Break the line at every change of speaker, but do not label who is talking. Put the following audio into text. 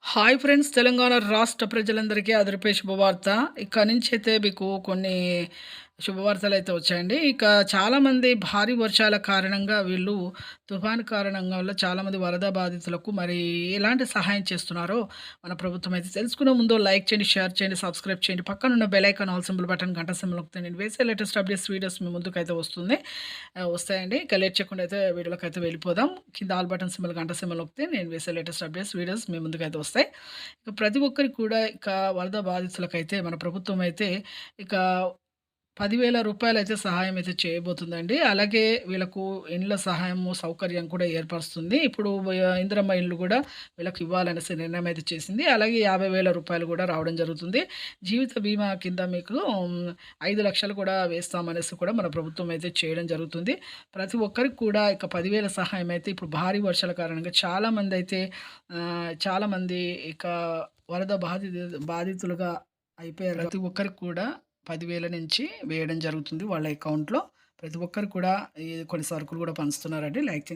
Hi friends! Telangana రాష్ట్ర ప్రజలందరికీ అదిరిపోయే శుభవార్త. ఇక నుంచైతే మీకు కొన్ని శుభవార్తలైతే వచ్చాయండి. ఇక చాలామంది భారీ వర్షాల కారణంగా వీళ్ళు తుఫాను కారణంగా వల్ల చాలామంది వరద బాధితులకు మరి ఎలాంటి సహాయం చేస్తున్నారో మన ప్రభుత్వం అయితే తెలుసుకునే ముందు లైక్ చేయండి, షేర్ చేయండి, సబ్స్క్రైబ్ చేయండి. పక్కనున్న bell icon all symbol button గంట సింబల్ నొక్కితే నేను వేసే లేటెస్ట్ అప్డేట్స్ వీడియోస్ మీ ముందుకైతే వస్తాయండి. ఇక లేట్ చేయకుండా అయితే వీడియోలోకైతే వెళ్ళిపోదాం. కింద ఆల్ బటన్ సింబల్ గంట సింబల్ నొక్కితే నేను వేసే లేటెస్ట్ అప్డేట్స్ వీడియోస్ మీ ముందుకైతే వస్తాయి. ఇక ప్రతి ఒక్కరికి కూడా ఇక వరద బాధితులకైతే మన ప్రభుత్వం అయితే ఇక రూ. 10,000 సహాయం అయితే చేయబోతుందండి. అలాగే వీళ్ళకు ఇండ్ల సహాయము, సౌకర్యం కూడా ఏర్పరుస్తుంది. ఇప్పుడు ఇందిరమ్మ ఇల్లు గూడా వీళ్ళకి ఇవ్వాలనేసి నిర్ణయం అయితే చేసింది. అలాగే రూ. 50,000 కూడా రావడం జరుగుతుంది. జీవిత బీమా కింద మీకు 5,00,000 కూడా వేస్తామనేసి కూడా మన ప్రభుత్వం అయితే చేయడం జరుగుతుంది. ప్రతి ఒక్కరికి కూడా ఇక 10,000 సహాయం అయితే ఇప్పుడు భారీ వర్షాల కారణంగా చాలామంది ఇక వరద బాధితులుగా అయిపోయారు. ప్రతి ఒక్కరికి కూడా 10,000 నుంచి వేయడం జరుగుతుంది వాళ్ళ అకౌంట్‌లో. ప్రతి ఒక్కరు కూడా ఈ కొన్ని సరుకులు కూడా పంచుతున్నారండి. లైక్ చేయండి.